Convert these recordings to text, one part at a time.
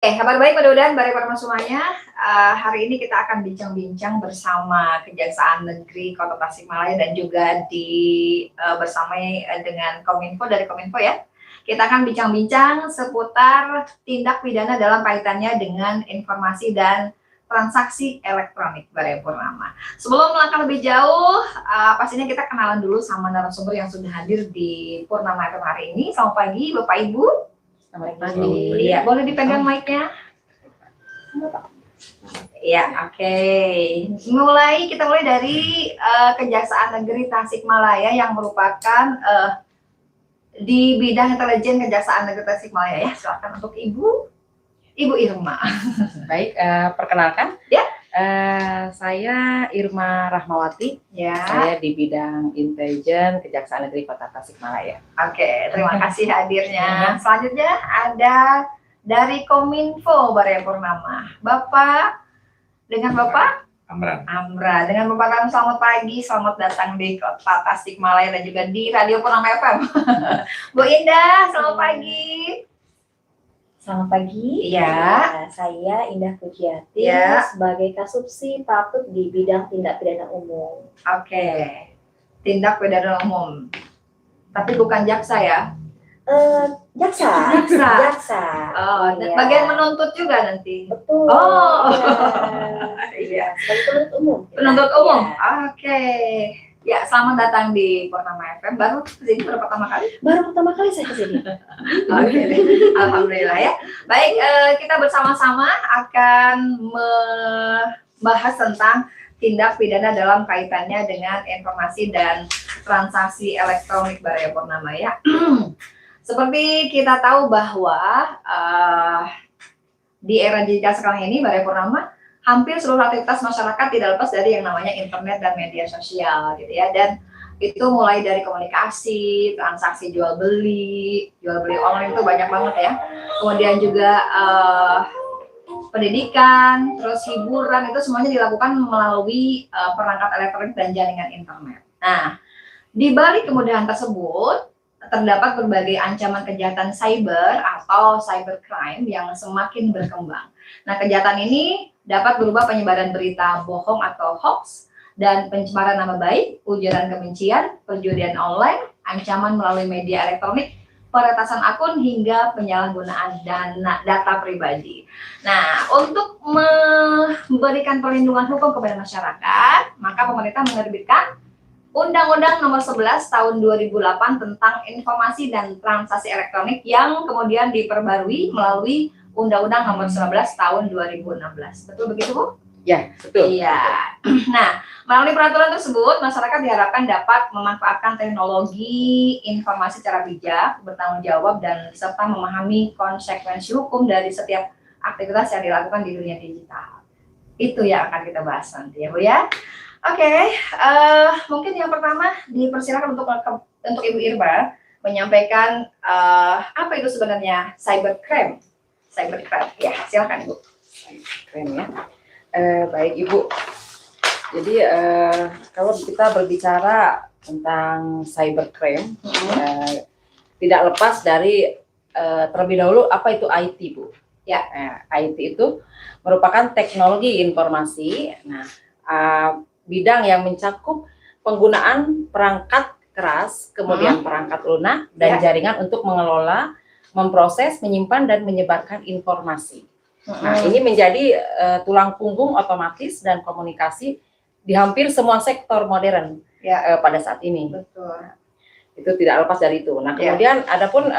Kabar baik mudah-mudahan Bare Parma semuanya. Hari ini kita akan bincang-bincang bersama Kejaksaan Negeri Kota Tasikmalaya dan juga bersama dengan Kominfo dari Kominfo ya. Kita akan bincang-bincang seputar tindak pidana dalam kaitannya dengan informasi dan transaksi elektronik Bare Purnama. Sebelum melangkah lebih jauh, pastinya kita kenalan dulu sama narasumber yang sudah hadir di Purnama FM hari ini. Selamat pagi Bapak Ibu. Selamat pagi. Iya, boleh dipegang mic-nya? Ya, oke. Kita mulai dari Kejaksaan Negeri Tasikmalaya yang merupakan di bidang intelijen Kejaksaan Negeri Tasikmalaya ya. Silakan untuk Ibu Irma. Baik, perkenalkan. Ya. Saya Irma Rahmawati. Ya. Saya di bidang intelijen Kejaksaan Negeri Kota Tasikmalaya. Oke, terima kasih hadirnya. Selanjutnya ada dari Kominfo Bare Purnama. Dengan Bapak Amran. Dengan Bapak kami selamat pagi, selamat datang di Kota Tasikmalaya dan juga di Radio Purnama FM. Bu Indah, selamat pagi. Selamat pagi. Ya. Saya Indah Pujiati sebagai Kasubsi Patut di bidang tindak pidana umum. Oke. Tindak pidana umum. Tapi bukan jaksa ya? Jaksa. Oh, iya. Bagian menuntut juga nanti. Betul. Oh. Iya. Sebagai penuntut umum. Penuntut umum. Ya. Oke. Ya, selamat datang di Purnama FM. Baru kesini pertama kali? Baru pertama kali saya kesini. Oke, alhamdulillah ya. Baik, kita bersama-sama akan membahas tentang tindak pidana dalam kaitannya dengan informasi dan transaksi elektronik Bare Purnama ya. Seperti kita tahu bahwa di era digital sekarang ini Bare Purnama hampir seluruh aktivitas masyarakat tidak lepas dari yang namanya internet dan media sosial gitu ya, dan itu mulai dari komunikasi, transaksi jual beli online itu banyak banget ya, kemudian juga pendidikan, terus hiburan, itu semuanya dilakukan melalui perangkat elektronik dan jaringan internet. Nah, di balik kemudahan tersebut terdapat berbagai ancaman kejahatan cyber atau cybercrime yang semakin berkembang. Nah, kejahatan ini dapat berupa penyebaran berita bohong atau hoax dan pencemaran nama baik, ujaran kebencian, perjudian online, ancaman melalui media elektronik, peretasan akun hingga penyalahgunaan data pribadi. Nah, untuk memberikan perlindungan hukum kepada masyarakat, maka pemerintah menerbitkan Undang-Undang Nomor 11 Tahun 2008 tentang Informasi dan Transaksi Elektronik yang kemudian diperbarui melalui Undang-Undang Nomor 11 Tahun 2016. Betul begitu, Bu? Ya, betul. Iya. Nah, melalui peraturan tersebut, masyarakat diharapkan dapat memanfaatkan teknologi informasi secara bijak, bertanggung jawab, dan serta memahami konsekuensi hukum dari setiap aktivitas yang dilakukan di dunia digital. Itu yang akan kita bahas nanti ya, Bu ya. Oke, mungkin yang pertama dipersilakan untuk Ibu Irma menyampaikan apa itu sebenarnya cybercrime. Ya, silakan Ibu. Cybercrime ya. Baik Ibu. Jadi kalau kita berbicara tentang cybercrime, tidak lepas dari terlebih dahulu apa itu IT, Bu. Ya, IT itu merupakan teknologi informasi. Nah, bidang yang mencakup penggunaan perangkat keras, kemudian perangkat lunak dan jaringan untuk mengelola, memproses, menyimpan dan menyebarkan informasi. Nah, ini menjadi tulang punggung otomatis dan komunikasi di hampir semua sektor modern pada saat ini. Betul. Itu tidak lepas dari itu. Nah, kemudian adapun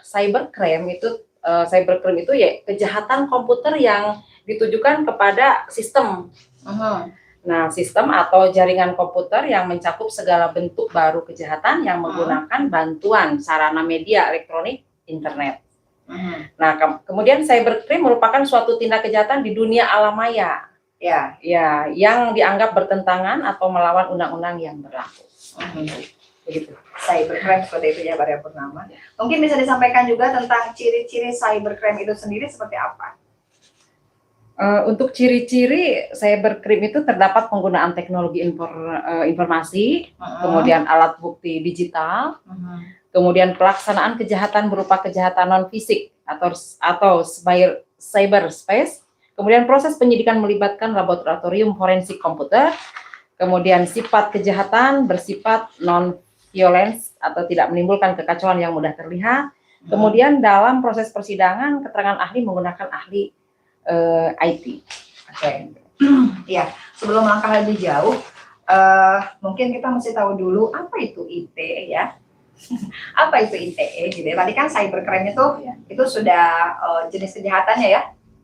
cybercrime itu ya kejahatan komputer yang ditujukan kepada sistem. Nah, sistem atau jaringan komputer yang mencakup segala bentuk baru kejahatan yang menggunakan bantuan sarana media elektronik, internet. Nah, kemudian cybercrime merupakan suatu tindak kejahatan di dunia alam maya, ya, yang dianggap bertentangan atau melawan undang-undang yang berlaku. Begitu. Cybercrime seperti itu ya, Bare Purnama. Mungkin bisa disampaikan juga tentang ciri-ciri cybercrime itu sendiri seperti apa? Untuk ciri-ciri cybercrime itu terdapat penggunaan teknologi informasi, kemudian alat bukti digital, kemudian pelaksanaan kejahatan berupa kejahatan non fisik atau cyberspace. Kemudian proses penyidikan melibatkan laboratorium forensik komputer. Kemudian sifat kejahatan bersifat non-violence atau tidak menimbulkan kekacauan yang mudah terlihat. Kemudian dalam proses persidangan keterangan ahli menggunakan ahli IT. Oke. Ya, sebelum melangkah lebih jauh, mungkin kita mesti tahu dulu apa itu IT ya. Apa itu ITE? Gitu. Tadi kan cybercrime itu sudah jenis kejahatannya ya.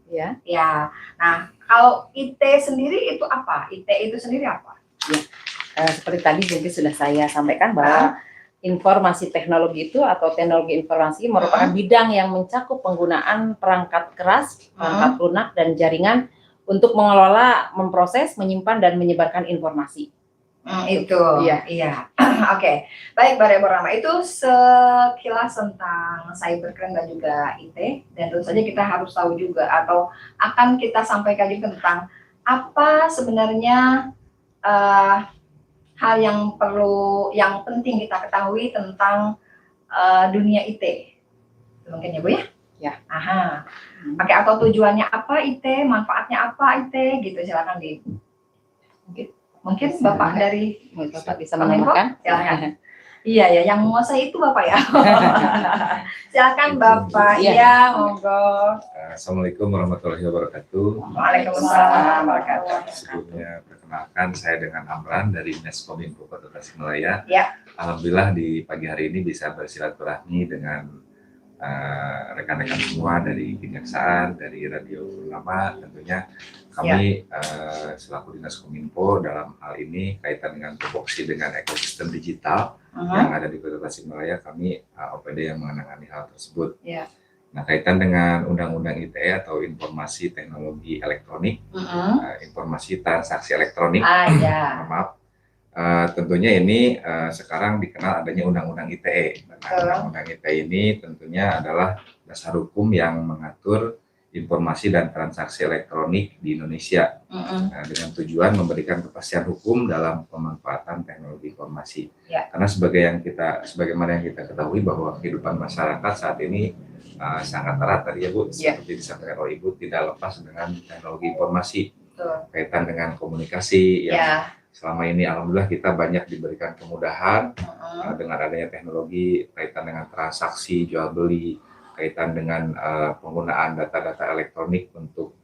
Ya. Ya. Nah, kalau IT sendiri itu apa? IT itu sendiri apa? Ya. Seperti tadi mungkin sudah saya sampaikan bahwa informasi teknologi itu atau teknologi informasi merupakan bidang yang mencakup penggunaan perangkat keras, perangkat lunak dan jaringan untuk mengelola, memproses, menyimpan dan menyebarkan informasi. Itu, iya. Oke. Baik, Mbak Deborah, itu sekilas tentang cybercrime dan juga IT. Dan tentu saja kita harus tahu juga atau akan kita sampaikan juga tentang apa sebenarnya hal yang penting kita ketahui tentang dunia IT. Mungkin ya Bu ya? Ya. Aha. Oke, atau tujuannya apa IT, manfaatnya apa IT, gitu. Silakan di. Mungkin Bapak dari Bapak bisa menambahkan? Silakan. Iya ya, yang menguasai itu Bapak ya. Silakan Bapak. Iya, monggo. Assalamualaikum warahmatullahi wabarakatuh. Waalaikumsalam warahmatullahi wabarakatuh. Sebelumnya perkenalkan saya dengan Amran dari Dinas Kominfo Kota Tasikmalaya. Ya. Alhamdulillah di pagi hari ini bisa bersilaturahmi dengan rekan-rekan semua dari Kejaksaan, dari Radio Ulama. Tentunya kami selaku Dinas Kominfo dalam hal ini kaitan dengan tupoksi dengan ekosistem digital yang ada di Kota Tasikmalaya, kami OPD yang menangani hal tersebut. Ya. Nah, kaitan dengan Undang-Undang ITE atau Informasi Teknologi Elektronik, Informasi Transaksi Elektronik, maaf. Tentunya ini sekarang dikenal adanya Undang-Undang ITE. Undang-Undang ITE ini tentunya adalah dasar hukum yang mengatur informasi dan transaksi elektronik di Indonesia dengan tujuan memberikan kepastian hukum dalam pemanfaatan teknologi informasi. Karena sebagaimana yang kita ketahui bahwa kehidupan masyarakat saat ini sangat erat tadi ya Bu, seperti disampaikan oleh Ibu, tidak lepas dengan teknologi informasi, kaitan dengan komunikasi yang selama ini alhamdulillah kita banyak diberikan kemudahan dengan adanya teknologi kaitan dengan transaksi jual beli, kaitan dengan penggunaan data-data elektronik untuk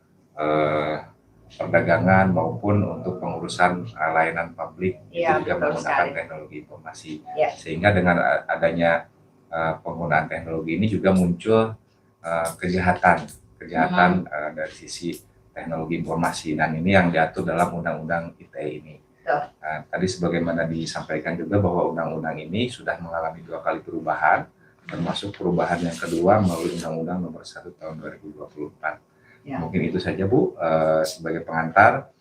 perdagangan maupun untuk pengurusan layanan publik itu juga menggunakan teknologi informasi. Sehingga dengan adanya penggunaan teknologi ini juga muncul kejahatan dari sisi teknologi informasi, dan ini yang diatur dalam Undang-Undang ITE ini. Tadi sebagaimana disampaikan juga bahwa undang-undang ini sudah mengalami 2 kali perubahan, termasuk perubahan yang kedua melalui Undang-Undang Nomor 1 Tahun 2024. Mungkin itu saja Bu, sebagai pengantar.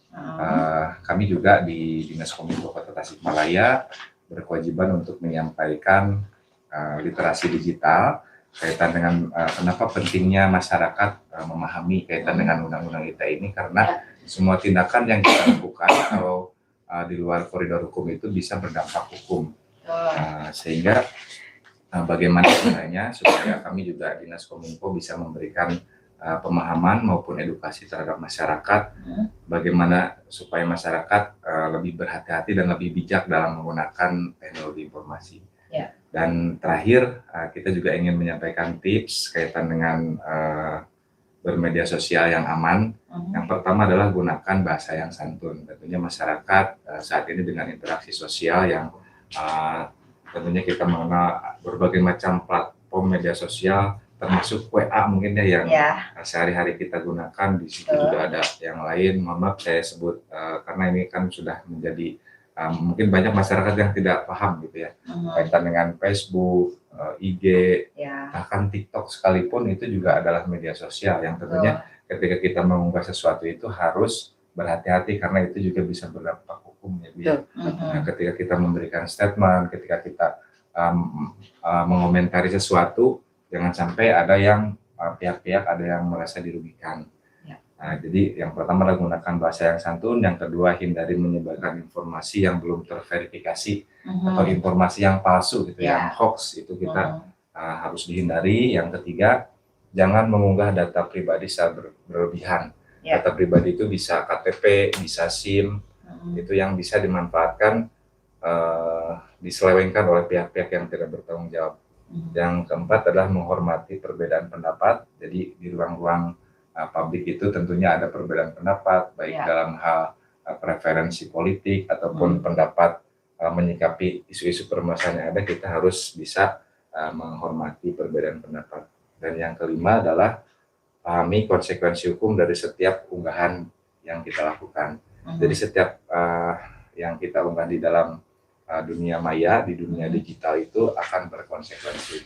Kami juga di Dinas Kominfo Kota Tasikmalaya berkewajiban untuk menyampaikan literasi digital kaitan dengan kenapa pentingnya masyarakat memahami kaitan dengan Undang-Undang ITE ini, karena semua tindakan yang kita lakukan kalau di luar koridor hukum itu bisa berdampak hukum. Sehingga bagaimana caranya supaya kami juga Dinas Kominfo bisa memberikan pemahaman maupun edukasi terhadap masyarakat, bagaimana supaya masyarakat lebih berhati-hati dan lebih bijak dalam menggunakan teknologi informasi. Dan terakhir kita juga ingin menyampaikan tips kaitan dengan bermedia sosial yang aman. Yang pertama adalah gunakan bahasa yang santun. Tentunya masyarakat saat ini dengan interaksi sosial yang tentunya kita mengenal berbagai macam platform media sosial, termasuk WA mungkin ya yang sehari-hari kita gunakan. Di situ juga ada yang lain. Mohon maaf saya sebut karena ini kan sudah menjadi mungkin banyak masyarakat yang tidak paham gitu ya, kaitan dengan Facebook, IG, bahkan TikTok sekalipun itu juga adalah media sosial yang tentunya ketika kita mengunggah sesuatu itu harus berhati-hati karena itu juga bisa berdampak hukum ya. Nah, ketika kita memberikan statement, ketika kita mengomentari sesuatu, jangan sampai ada yang pihak-pihak ada yang merasa dirugikan. Nah, jadi yang pertama adalah gunakan bahasa yang santun, yang kedua hindari menyebarkan informasi yang belum terverifikasi atau informasi yang palsu gitu, yang hoax itu kita harus dihindari. Yang ketiga jangan mengunggah data pribadi secara berlebihan. Ya. Data pribadi itu bisa KTP, bisa SIM, itu yang bisa dimanfaatkan, diselewengkan oleh pihak-pihak yang tidak bertanggung jawab. Yang keempat adalah menghormati perbedaan pendapat. Jadi di ruang-ruang publik itu tentunya ada perbedaan pendapat, baik dalam hal preferensi politik ataupun pendapat menyikapi isu-isu permasalahan yang ada, kita harus bisa menghormati perbedaan pendapat. Dan yang kelima adalah pahami konsekuensi hukum dari setiap unggahan yang kita lakukan. Jadi setiap yang kita unggah di dalam dunia maya, di dunia digital itu akan berkonsekuensi.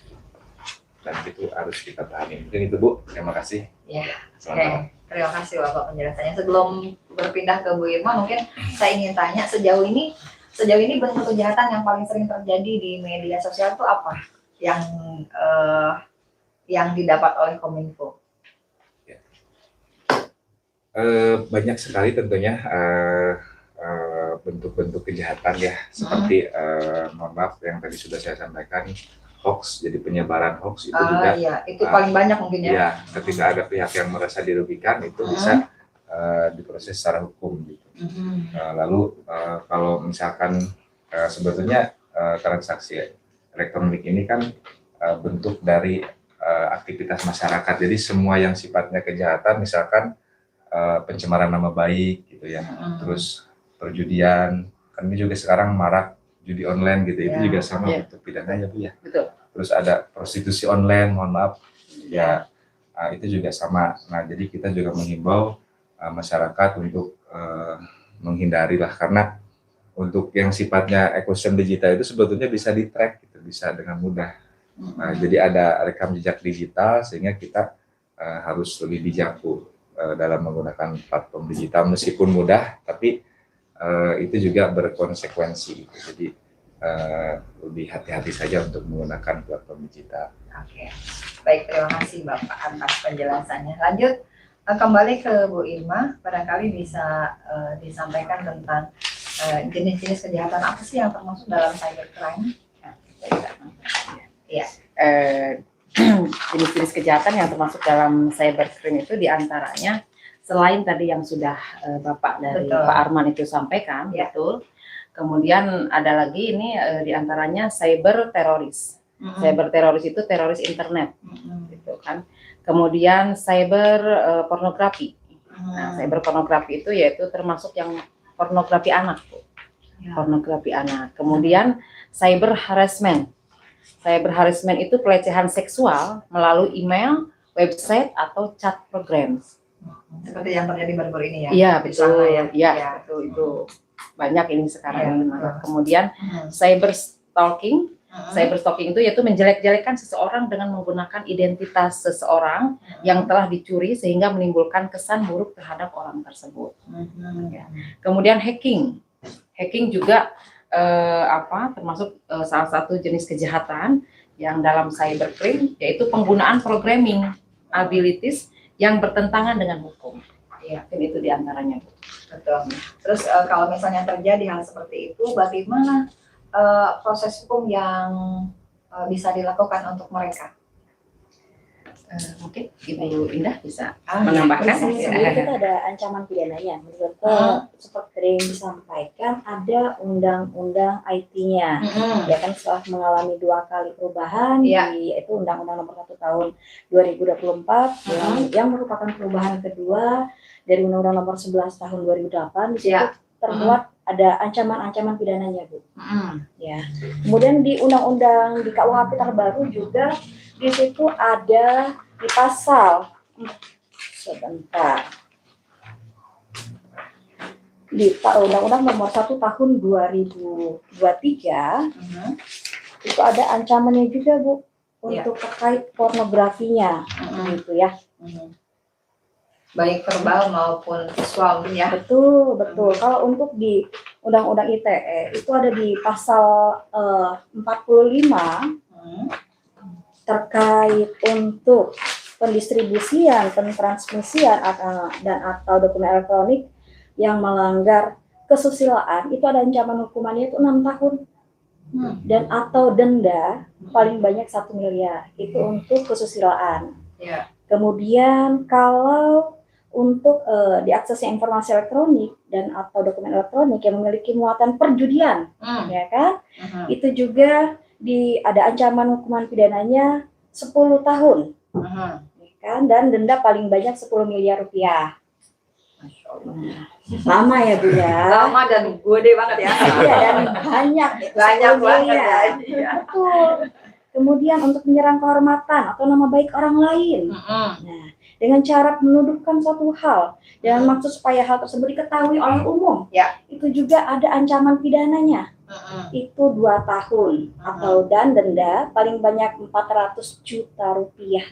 Dan itu harus kita pahami. Mungkin itu Bu, terima kasih. Ya, oke. Terima kasih Bapak penjelasannya. Sebelum berpindah ke Bu Irma, mungkin saya ingin tanya sejauh ini bentuk kejahatan yang paling sering terjadi di media sosial itu apa? Yang didapat oleh Kominfo? Banyak sekali tentunya bentuk-bentuk kejahatan ya, seperti mohon maaf yang tadi sudah saya sampaikan, hoax. Jadi penyebaran hoax itu juga itu paling banyak mungkin ya. Ya, ketika ada pihak yang merasa dirugikan itu bisa diproses secara hukum gitu. Lalu kalau misalkan sebetulnya transaksi elektronik ini kan bentuk dari aktivitas masyarakat. Jadi semua yang sifatnya kejahatan, misalkan pencemaran nama baik gitu ya, terus perjudian, kan ini juga sekarang marak judi online gitu, itu juga sama bentuk pidana ya Bu ya. Betul. Terus ada prostitusi online, mohon maaf ya, itu juga sama. Nah jadi kita juga menghimbau masyarakat untuk menghindari lah, karena untuk yang sifatnya ekosistem digital itu sebetulnya bisa di-track gitu, bisa dengan mudah. Jadi ada rekam jejak digital sehingga kita harus lebih bijak Bu dalam menggunakan platform digital, meskipun mudah tapi itu juga berkonsekuensi. Jadi lebih hati-hati saja untuk menggunakan platform digital. Oke, baik, terima kasih Bapak atas penjelasannya. Lanjut kembali ke Bu Irma, barangkali bisa disampaikan tentang jenis-jenis kejahatan apa sih yang termasuk dalam cybercrime? Ya. Jenis-jenis kejahatan yang termasuk dalam cybercrime itu diantaranya, selain tadi yang sudah Bapak dari Pak Arman itu sampaikan, betul. Kemudian ada lagi ini diantaranya cyber teroris. Cyber teroris itu teroris internet, gitu kan. Kemudian cyber pornografi. Nah, cyber pornografi itu yaitu termasuk yang pornografi anak, pornografi anak. Kemudian cyber harassment. Cyber harassment itu pelecehan seksual melalui email, website atau chat program. Seperti yang terjadi baru-baru ini ya? Iya betul, ya. betul, itu banyak ini sekarang. Kemudian cyber stalking. Cyber stalking itu yaitu menjelek-jelekan seseorang dengan menggunakan identitas seseorang yang telah dicuri sehingga menimbulkan kesan buruk terhadap orang tersebut. Kemudian hacking juga termasuk salah satu jenis kejahatan yang dalam cybercrime, yaitu penggunaan programming abilities yang bertentangan dengan hukum. Ya, itu diantaranya. Betul. Terus kalau misalnya terjadi hal seperti itu, bagaimana proses hukum yang bisa dilakukan untuk mereka? Mungkin Ibu Indah bisa menambahkan. Sebenarnya kita ada ancaman pidananya. Menurut seperti yang disampaikan, ada undang-undang IT-nya. Ya kan, setelah mengalami 2 kali perubahan, yaitu Undang-Undang Nomor 1 Tahun 2024 yang merupakan perubahan kedua dari Undang-Undang Nomor 11 Tahun 2008. Di situ termuat ada ancaman-ancaman pidananya, Bu. Ya. Kemudian di undang-undang di KUHP terbaru juga di situ ada di pasal di Undang-Undang Nomor 1 Tahun 2023 itu ada ancamannya juga, Bu, untuk terkait pornografinya, gitu ya. Baik verbal maupun visual ya. Betul. Kalau untuk di Undang-Undang ITE itu ada di pasal 45 terkait untuk pendistribusian, pentransmisian dan atau dokumen elektronik yang melanggar kesusilaan, itu ada ancaman hukumannya itu 6 tahun dan atau denda paling banyak 1 miliar. Itu untuk kesusilaan. Kemudian kalau untuk diaksesnya informasi elektronik dan atau dokumen elektronik yang memiliki muatan perjudian, ya kan? Itu juga ada ancaman hukuman pidananya 10 tahun, ya kan? Dan denda paling banyak 10 miliar rupiah. Masya Allah. Lama ya Bu ya. Lama dan gede banget ya. Iya, dan banyak itu, Banyak 10 banget ya. miliar. Iya. Betul. Kemudian untuk menyerang kehormatan atau nama baik orang lain. Nah, dengan cara menuduhkan suatu hal dengan maksud supaya hal tersebut diketahui oleh umum, Ya. itu juga ada ancaman pidananya. Itu 2 tahun atau dan denda paling banyak 400 juta rupiah.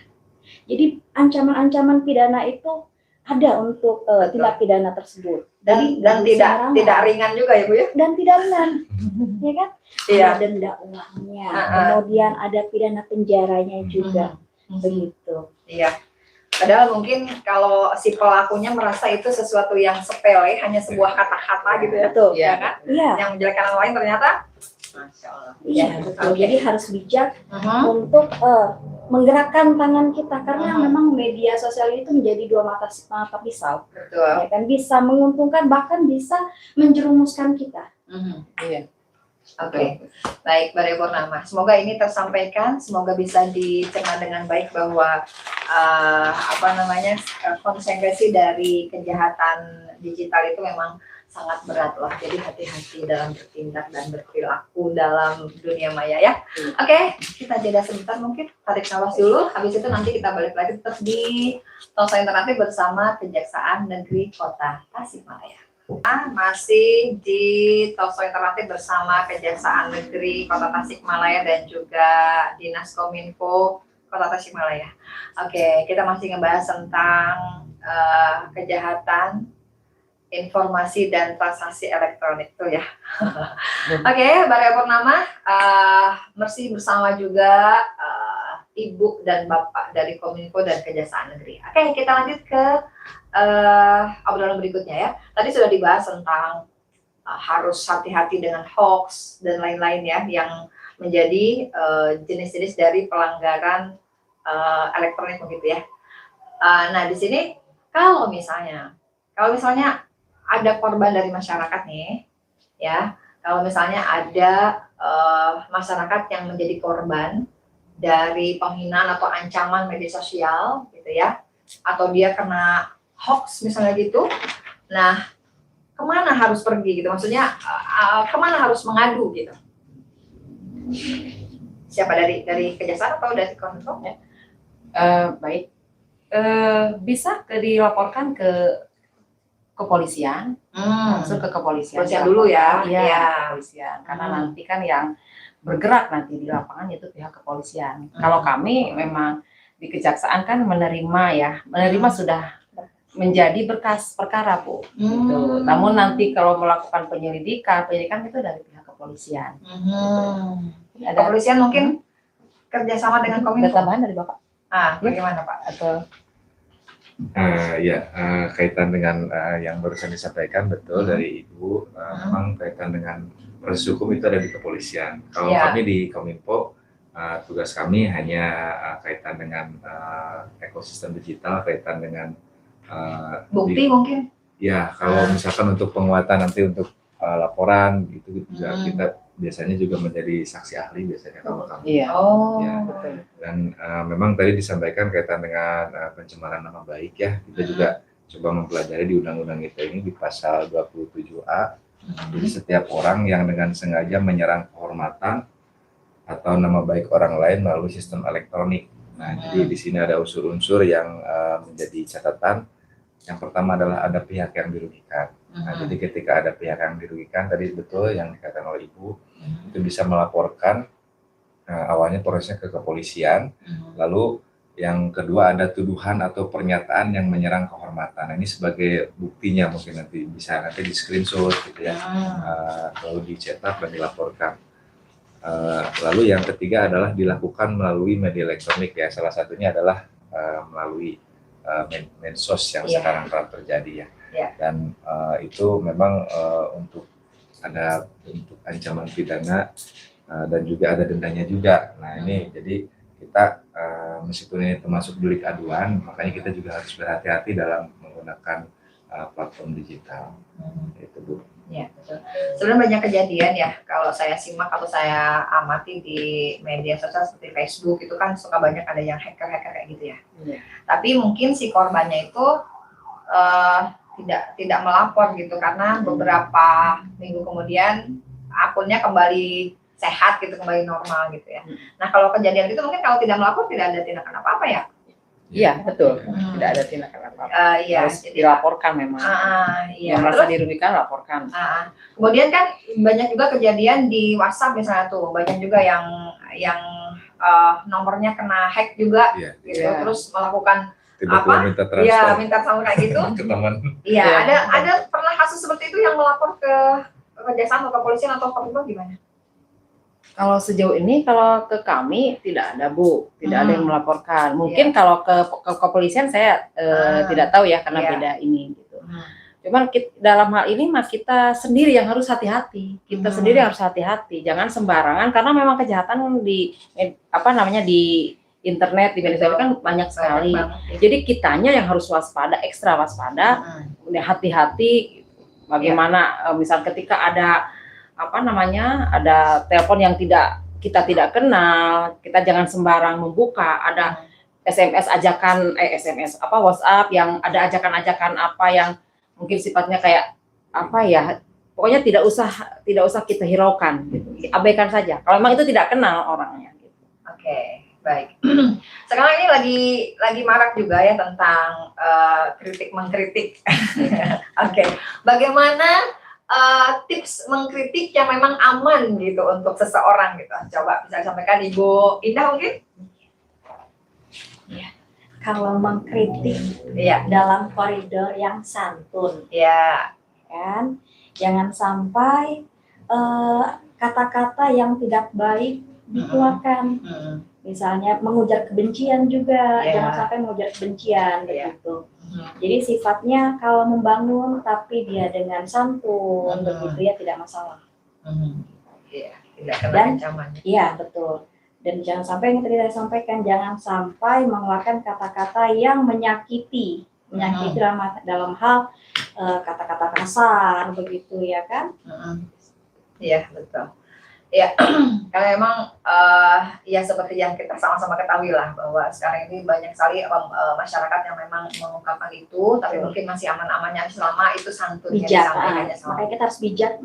Jadi ancaman-ancaman pidana itu ada untuk tindak pidana tersebut. Dan tidak ringan juga ya Bu ya. Dan tidak ringan, ya kan? Iya. Ada denda uangnya, kemudian ada pidana penjaranya juga, begitu. Iya. Padahal mungkin kalau si pelakunya merasa itu sesuatu yang sepele, hanya sebuah kata-kata gitu ya. Betul. Ya kan? Iya. Yang menjelekkan orang lain ternyata Masya Allah. Iya, betul. Oke. Jadi harus bijak untuk menggerakkan tangan kita karena memang media sosial itu menjadi dua mata pisau. Betul. Ya kan, bisa menguntungkan bahkan bisa menjerumuskan kita. Iya. Oke, baik Mbak Purnama. Semoga ini tersampaikan, semoga bisa dicerna dengan baik bahwa konsekuensi dari kejahatan digital itu memang sangat berat loh. Jadi hati-hati dalam bertindak dan berperilaku dalam dunia maya ya. Oke, kita jeda sebentar mungkin, tarik nafas dulu. Habis itu nanti kita balik lagi tetap di Talkshow Interaktif bersama Kejaksaan Negeri Kota Tasikmalaya. Masih di Talkshow Interaktif bersama Kejaksaan Negeri Kota Tasikmalaya dan juga Dinas Kominfo Kota Tasikmalaya. Oke, kita masih ngebahas tentang kejahatan informasi dan transaksi elektronik tuh ya. Oke, Mbak Purnama, masih bersama juga Ibu dan Bapak dari Kominfo dan Kejaksaan Negeri. Oke, kita lanjut ke obrolan berikutnya ya. Tadi sudah dibahas tentang harus hati-hati dengan hoax dan lain-lain ya, yang menjadi jenis-jenis dari pelanggaran elektronik begitu ya. Nah di sini kalau misalnya ada korban dari masyarakat nih, ya, kalau misalnya ada masyarakat yang menjadi korban dari penghinaan atau ancaman media sosial gitu ya, atau dia kena hoax misalnya gitu, nah kemana harus pergi gitu, maksudnya kemana harus mengadu gitu? Siapa dari kejaksaan atau dari Kominfo? Ya? Baik, bisa dilaporkan ke kepolisian, langsung ke kepolisian. Kepolisian dulu ya. Iya, kepolisian. Karena nanti kan yang bergerak nanti di lapangan itu pihak kepolisian. Kalau kami memang di kejaksaan kan menerima sudah menjadi berkas perkara Bu. Gitu. Namun nanti kalau melakukan penyelidikan itu dari pihak kepolisian. Ada kepolisian mungkin kerjasama dengan Kominfo. Ada tambahan dari Bapak? Bagaimana Pak? Atau kaitan dengan yang barusan disampaikan betul dari Ibu, memang kaitan dengan proses hukum itu ada di kepolisian. Kalau kami di Kominfo, tugas kami hanya kaitan dengan ekosistem digital, kaitan dengan bukti mungkin? Ya, kalau misalkan untuk penguatan nanti untuk laporan gitu juga kita biasanya juga menjadi saksi ahli biasanya kalau kami. Iya. Betul. Dan memang tadi disampaikan kaitan dengan pencemaran nama baik ya, kita juga coba mempelajari di undang-undang ITE ini di pasal 27A. Jadi setiap orang yang dengan sengaja menyerang kehormatan atau nama baik orang lain melalui sistem elektronik. Nah, jadi di sini ada unsur-unsur yang menjadi catatan. Yang pertama adalah ada pihak yang dirugikan. Nah, jadi ketika ada pihak yang dirugikan, tadi betul yang dikatakan oleh Ibu, itu bisa melaporkan, awalnya prosesnya ke kepolisian, lalu yang kedua ada tuduhan atau pernyataan yang menyerang kehormatan. Nah, ini sebagai buktinya mungkin nanti bisa di screenshot gitu ya, lalu dicetak dan dilaporkan. Lalu yang ketiga adalah dilakukan melalui media elektronik ya, salah satunya adalah melalui medsos yang sekarang telah terjadi ya. Dan itu memang untuk ancaman pidana dan juga ada dendanya juga. Nah ini jadi kita meskipun ini termasuk delik aduan, makanya kita juga harus berhati-hati dalam menggunakan platform digital. Itu Bu. Ya, betul. Sebenarnya banyak kejadian ya, kalau saya simak atau saya amati di media sosial seperti Facebook itu kan suka banyak ada yang hacker-hacker kayak gitu ya. Tapi mungkin si korbannya itu tidak melapor gitu karena beberapa minggu kemudian akunnya kembali sehat gitu, kembali normal gitu ya. Nah kalau kejadian itu mungkin kalau tidak melapor tidak ada tindakan apa-apa ya? Iya, betul. Tidak ada tindakan apa-apa. Iya, harus dilaporkan memang. Iya. Yang merasa dirugikan laporkan. Kemudian kan banyak juga kejadian di WhatsApp misalnya tuh, banyak juga yang nomornya kena hack juga, gitu. Terus melakukan tiba-tiba minta transfer. Iya, minta transfer kayak gitu. Ke teman. Iya, ada pernah kasus seperti itu yang melapor ke kejaksaan atau kepolisian atau Kominfo gimana? Kalau sejauh ini kalau ke kami tidak ada Bu, tidak ada yang melaporkan. Mungkin kalau ke kepolisian saya tidak tahu ya karena beda ini gitu. Cuman dalam hal ini mah kita sendiri yang harus hati-hati. Kita sendiri harus hati-hati, jangan sembarangan karena memang kejahatan di di internet di media sosial kan banyak sekali. Jadi kitanya yang harus waspada, ekstra waspada, hati-hati. Bagaimana misal ketika ada ada telepon yang kita tidak kenal, kita jangan sembarang membuka. Ada SMS ajakan, WhatsApp yang ada ajakan-ajakan apa yang mungkin sifatnya kayak pokoknya tidak usah kita hiraukan, gitu. Abaikan saja. Kalau memang itu tidak kenal orangnya. Gitu. Oke, baik. Sekarang ini lagi marak juga ya tentang kritik mengkritik. Oke, bagaimana tips mengkritik yang memang aman gitu untuk seseorang gitu. Coba bisa disampaikan Ibu Indah mungkin? Ya. Kalau mengkritik dalam koridor yang santun, kan, jangan sampai kata-kata yang tidak baik dikeluarkan. Misalnya mengujar kebencian juga, jangan sampai mengujar kebencian begitu. Jadi sifatnya kalau membangun tapi dia dengan santun begitu ya tidak masalah. Tidak kena ancaman. Iya betul. Dan jangan sampai yang tadi saya sampaikan, jangan sampai mengeluarkan kata-kata yang menyakiti dalam hal kata-kata kasar begitu ya kan? Iya betul. Ya, karena memang ya seperti yang kita sama-sama ketahui lah bahwa sekarang ini banyak sekali masyarakat yang memang mengungkapkan itu, tapi mungkin masih aman-amannya selama itu santun bijak. Makanya kita harus bijak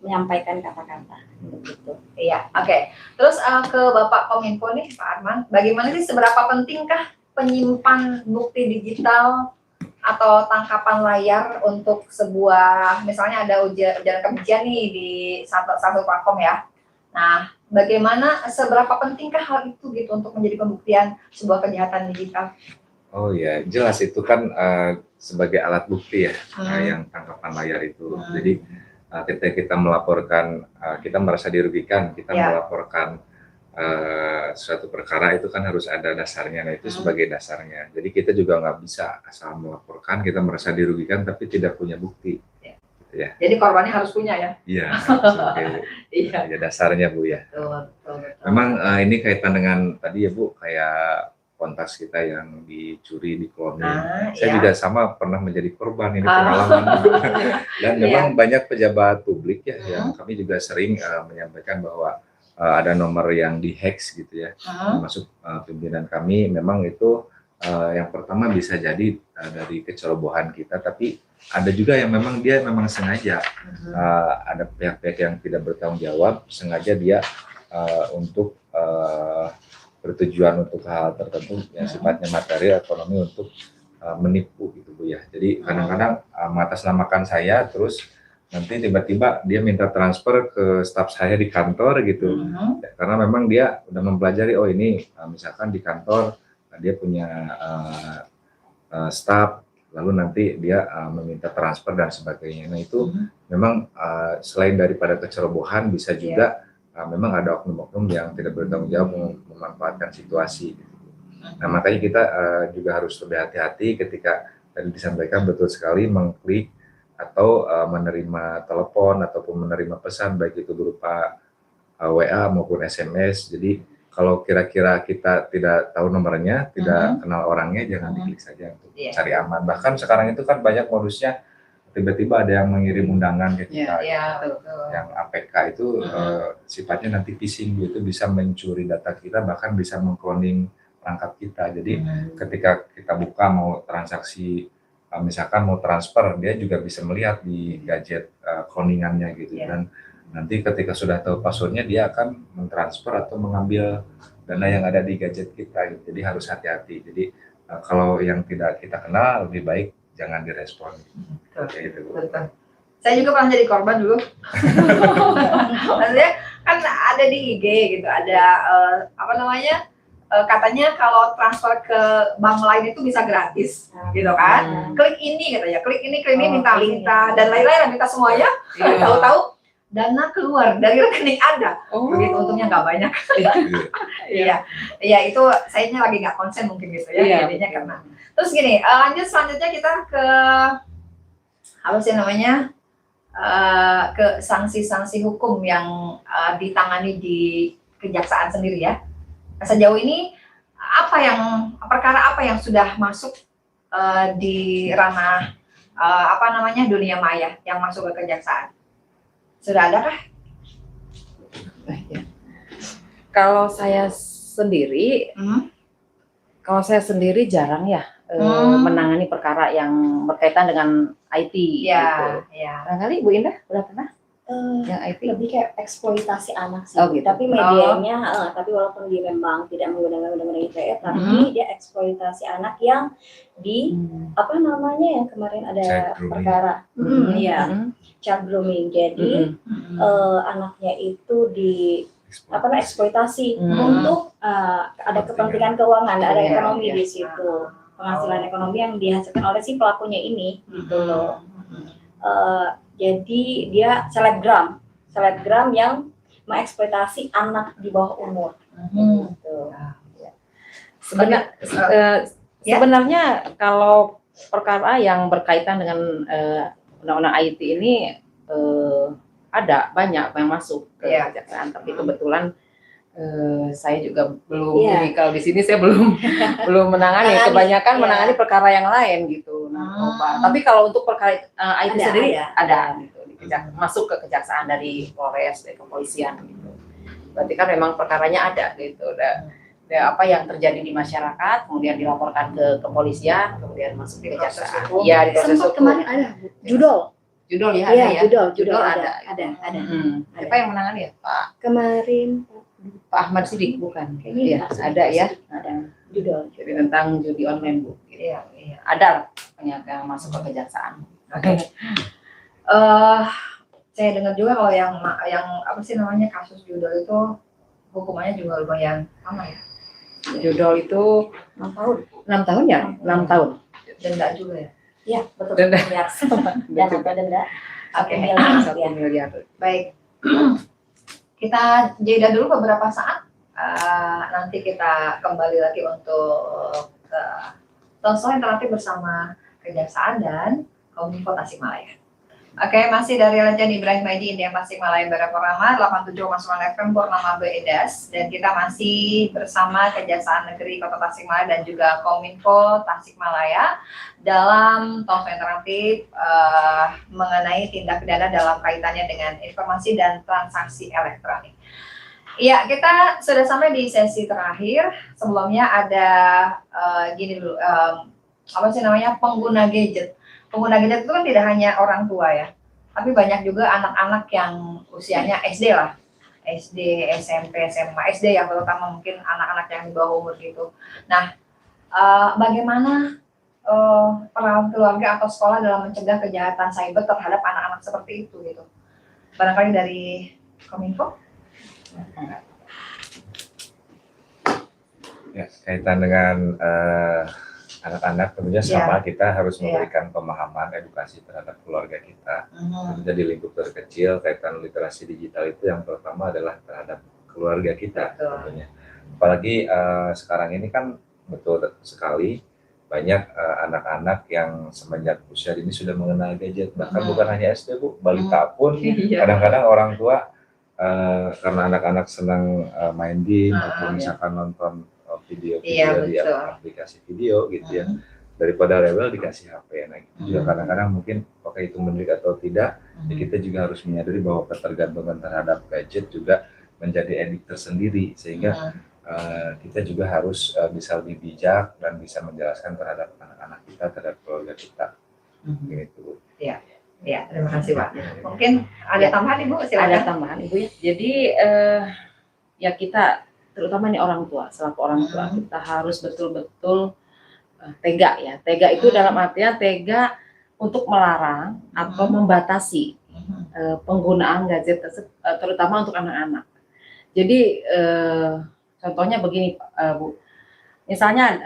menyampaikan kata-kata. Begitu. Iya, oke. Terus ke Bapak Kominfo nih, Pak Arman, bagaimana sih seberapa pentingkah penyimpan bukti digital atau tangkapan layar untuk sebuah, misalnya ada ujaran kebencian nih di satu platform ya. Nah, bagaimana seberapa pentingkah hal itu gitu untuk menjadi pembuktian sebuah kejahatan digital? Oh ya, jelas itu kan sebagai alat bukti ya, yang tangkapan layar itu. Jadi ketika kita melaporkan, kita merasa dirugikan, kita melaporkan suatu perkara itu kan harus ada dasarnya. Nah itu sebagai dasarnya. Jadi kita juga nggak bisa asal melaporkan, kita merasa dirugikan tapi tidak punya bukti. Ya. Jadi korbannya harus punya ya? Iya, sebagai dasarnya Bu ya. Betul. Memang ini kaitan dengan tadi ya Bu, kayak kontak kita yang dicuri di kloning. Saya juga sama pernah menjadi korban ini pengalaman. Dan memang banyak pejabat publik ya yang kami juga sering menyampaikan bahwa ada nomor yang dihack gitu ya. Termasuk pimpinan kami memang itu yang pertama bisa jadi dari kecerobohan kita, tapi ada juga yang memang dia memang sengaja, ada pihak-pihak yang tidak bertanggung jawab, sengaja dia untuk bertujuan untuk hal tertentu yang sifatnya materi ekonomi untuk menipu gitu Bu ya. Jadi kadang-kadang mengatasnamakan saya, terus nanti tiba-tiba dia minta transfer ke staf saya di kantor gitu, karena memang dia udah mempelajari, oh ini misalkan di kantor dia punya staf, lalu nanti dia meminta transfer dan sebagainya. Nah itu memang selain daripada kecerobohan, bisa juga memang ada oknum-oknum yang tidak bertanggung jawab memanfaatkan situasi. Nah makanya kita juga harus lebih hati-hati ketika tadi disampaikan betul sekali mengklik atau menerima telepon ataupun menerima pesan baik itu berupa WA maupun SMS. Jadi kalau kira-kira kita tidak tahu nomornya, tidak kenal orangnya, jangan diklik saja untuk cari aman. Bahkan sekarang itu kan banyak modusnya, tiba-tiba ada yang mengirim undangan ke kita. Yang APK itu sifatnya nanti phishing, itu bisa mencuri data kita, bahkan bisa mengcloning perangkat kita. Jadi ketika kita buka mau transaksi, misalkan mau transfer, dia juga bisa melihat di gadget cloningannya gitu. Dan nanti ketika sudah tahu passwordnya, dia akan mentransfer atau mengambil dana yang ada di gadget kita gitu. Jadi harus hati-hati. Jadi kalau yang tidak kita kenal, lebih baik jangan direspon. Gitu. Betul. Saya juga pernah jadi korban dulu. Maksudnya kan ada di IG gitu, ada katanya kalau transfer ke bank lain itu bisa gratis, gitu kan? Klik ini katanya, klik ini minta dan lain-lain, minta semuanya. Tahu-tahu dana keluar dari rekening Anda. Begitu, untungnya nggak banyak. Iya, itu sayanya lagi nggak konsen mungkin gitu ya, jadinya kena. Terus gini, lanjut selanjutnya kita ke apa sih namanya, ke sanksi-sanksi hukum yang ditangani di kejaksaan sendiri ya. Sejauh ini perkara apa yang sudah masuk di ranah dunia maya yang masuk ke kejaksaan? Sudah ada kah? Kalau saya sendiri jarang ya menangani perkara yang berkaitan dengan IT. Gitu. Barangkali Bu Indah udah pernah? Yang IT lebih kayak eksploitasi anak sih. Gitu. Tapi medianya, tapi walaupun dia memang tidak menggunakan undang-undang ITE, tapi dia eksploitasi anak yang di yang kemarin ada perkara, child grooming. Jadi anaknya itu di eksploitasi untuk ada kepentingan keuangan, ada ekonomi di situ, penghasilan ekonomi yang dihasilkan oleh si pelakunya ini, gitu loh. Jadi dia selebgram yang mengeksploitasi anak di bawah umur. Gitu. Sebenarnya kalau perkara yang berkaitan dengan undang-undang IT ini ada banyak yang masuk ke kejaksaan, tapi kebetulan saya juga belum kalau di sini saya belum menangani, kebanyakan menangani perkara yang lain gitu, narkoba. Tapi kalau untuk perkara IT sendiri ada gitu, masuk ke kejaksaan dari Polres, dari kepolisian gitu. Berarti kan memang perkaranya ada gitu, ada apa yang terjadi di masyarakat, kemudian dilaporkan ke kepolisian, kemudian masuk di kejaksaan. Iya, di proses hukum. Kemarin ada judol ya, ada ya. Judol ada. Siapa yang menangani ya, Pak? Kemarin Pak Ahmad Sidik bukan? Iya, ada ya. Ada judol. Jadi tentang judi online, Bu. Iya. Ada banyak yang masuk ke kejaksaan. Oke. Saya dengar juga kalau yang kasus judol itu hukumannya juga lumayan lama ya. Judol itu 6 tahun. 6 tahun ya? 6 tahun. Denda juga ya? Iya, betul. Denda. Denda. Oke. 1 miliar. Baik. Kita jeda dulu beberapa saat. Nanti kita kembali lagi untuk Talkshow Interaktif bersama Kejaksaan dan Kominfo Tasikmalaya. Oke, masih dari Legend Ibrahim Maidi, Indian Tasikmalaya Barakorama, 87,9 FM Purnama Beedas, dan kita masih bersama Kejaksaan Negeri Kota Tasikmalaya dan juga Kominfo Tasikmalaya dalam Talkshow Interaktif mengenai tindak pidana dalam kaitannya dengan informasi dan transaksi elektronik. Iya, kita sudah sampai di sesi terakhir. Sebelumnya ada pengguna gadget. Pengguna gadget itu kan tidak hanya orang tua ya, tapi banyak juga anak-anak yang usianya SD lah, SD, SMP, SMA, SD yang terutama mungkin anak-anak yang di bawah umur gitu. Nah, bagaimana peran keluarga atau sekolah dalam mencegah kejahatan cyber terhadap anak-anak seperti itu gitu? Barangkali dari Kominfo? Ya, kaitan dengan anak-anak tentunya sama, kita harus memberikan pemahaman edukasi terhadap keluarga kita. Tentunya di lingkup terkecil, kaitan literasi digital itu yang pertama adalah terhadap keluarga kita tentunya. Apalagi sekarang ini kan betul sekali banyak anak-anak yang semenjak usia ini sudah mengenal gadget, bahkan bukan hanya SD, Bu, balita pun kadang-kadang orang tua karena anak-anak senang main game atau ya. misalkan nonton video di betul. aplikasi video gitu ya, daripada rewel dikasih HP. Nah itu juga kadang-kadang mungkin apakah itu mendidik atau tidak, ya kita juga harus menyadari bahwa ketergantungan terhadap gadget juga menjadi edik tersendiri, sehingga kita juga harus bisa lebih bijak dan bisa menjelaskan terhadap anak-anak kita, terhadap keluarga kita. Gitu. Ya, terima kasih Pak. Mungkin ada tambahan Ibu, silakan. Ada tambahan Ibu ya. Jadi ya kita terutama nih orang tua, selaku orang tua kita harus betul-betul tega ya. Tega itu dalam artian tega untuk melarang atau membatasi penggunaan gadget terutama untuk anak-anak. Jadi contohnya begini Bu, misalnya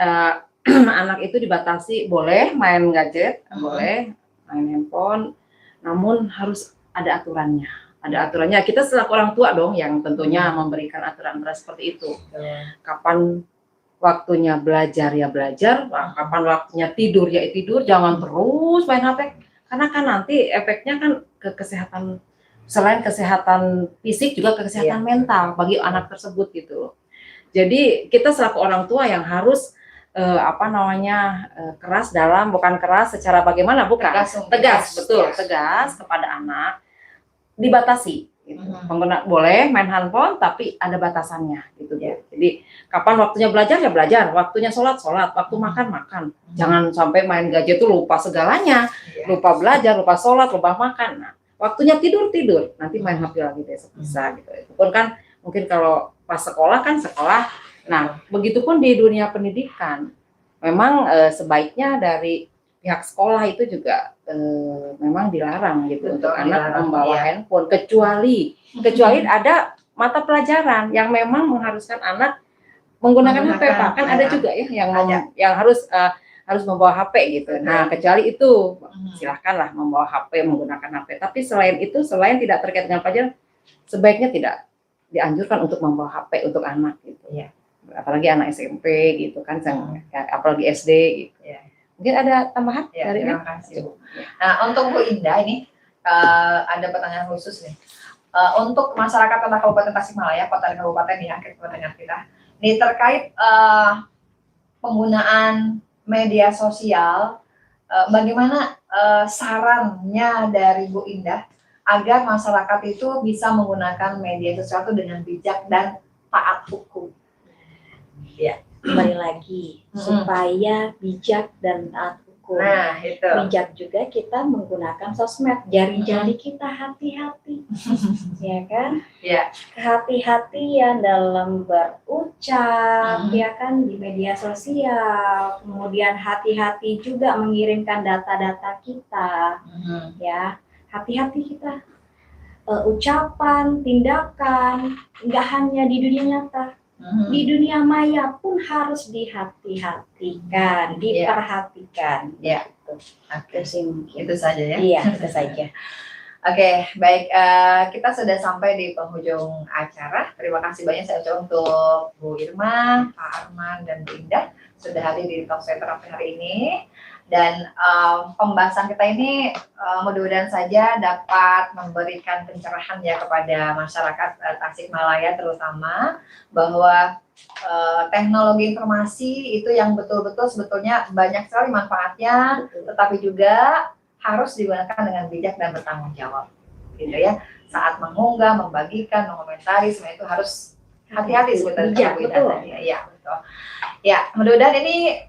anak itu dibatasi boleh main gadget, boleh main handphone, namun harus ada aturannya. Ada aturannya. Kita selaku orang tua dong yang tentunya memberikan aturan-aturan seperti itu. Kapan waktunya belajar ya belajar, kapan waktunya tidur ya tidur, jangan terus main HP. Karena kan nanti efeknya kan ke kesehatan, selain kesehatan fisik juga ke kesehatan mental bagi anak tersebut gitu. Jadi kita selaku orang tua yang harus keras dalam, bukan keras secara bagaimana, bukan tegas, betul, tegas kepada anak, dibatasi gitu. Pengguna boleh main handphone tapi ada batasannya gitu. Jadi kapan waktunya belajar ya belajar, waktunya sholat, waktu makan. Jangan sampai main gadget tuh lupa segalanya, lupa belajar, lupa sholat, lupa makan. Nah, waktunya tidur, nanti main HP lagi besok bisa gitu. Itu pun kan mungkin kalau pas sekolah kan sekolah. Nah, begitupun di dunia pendidikan, memang sebaiknya dari pihak sekolah itu juga memang dilarang gitu untuk anak membawa handphone, kecuali ada mata pelajaran yang memang mengharuskan anak menggunakan HP, Pak. Kan ada juga ya yang harus membawa HP gitu. Nah, kecuali itu silahkanlah membawa HP, menggunakan HP. Tapi selain itu, selain tidak terkait dengan pelajaran, sebaiknya tidak dianjurkan untuk membawa HP untuk anak gitu. Apalagi anak SMP gitu kan, apalagi SD gitu. Mungkin ada tambahan dari ini? Terima kasih Bu. Nah, untuk Bu Indah ini ada pertanyaan khusus nih. Untuk masyarakat Kota Kabupaten Tasikmalaya, kota dan kabupaten di akhir pendengar kita, ini terkait penggunaan media sosial, bagaimana sarannya dari Bu Indah agar masyarakat itu bisa menggunakan media sosial itu dengan bijak dan taat hukum? Kembali lagi supaya bijak dan taat hukum. Nah, itu. Bijak juga kita menggunakan sosmed, jari-jari kita hati-hati, ya kan? Kehati-hatian dalam berucap, ya kan, di media sosial. Kemudian hati-hati juga mengirimkan data-data kita, ya. Hati-hati kita. Ucapan, tindakan, nggak hanya di dunia nyata. Di dunia maya pun harus dihati-hatikan, diperhatikan. Itu saja ya. Iya, itu saja. Oke, baik. Kita sudah sampai di penghujung acara. Terima kasih banyak saya ucapkan untuk Bu Irma, Pak Arman, dan Bu Indah sudah hadir di Talk Center hari ini. Dan pembahasan kita ini mudah-mudahan saja dapat memberikan pencerahan ya kepada masyarakat Tasikmalaya terutama, bahwa teknologi informasi itu yang betul-betul sebetulnya banyak sekali manfaatnya, tetapi juga harus digunakan dengan bijak dan bertanggung jawab, gitu ya. Saat mengunggah, membagikan, mengomentari, semua itu harus hati-hati sebetulnya. Betul. Ya, betul. Ya, mudah-mudahan ini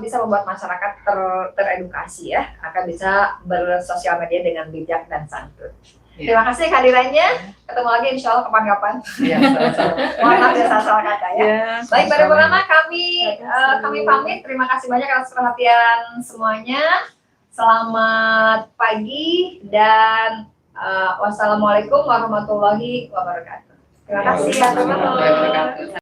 bisa membuat masyarakat teredukasi ya, akan bisa bersosial media dengan bijak dan santun. Terima kasih kehadirannya. Ketemu lagi insya Allah kapan-kapan. Mohon maaf ya salah kata ya. Baik, pada pertama kami pamit. Terima kasih banyak atas perhatian semuanya. Selamat pagi dan wassalamualaikum warahmatullahi wabarakatuh. Terima kasih ya teman-teman.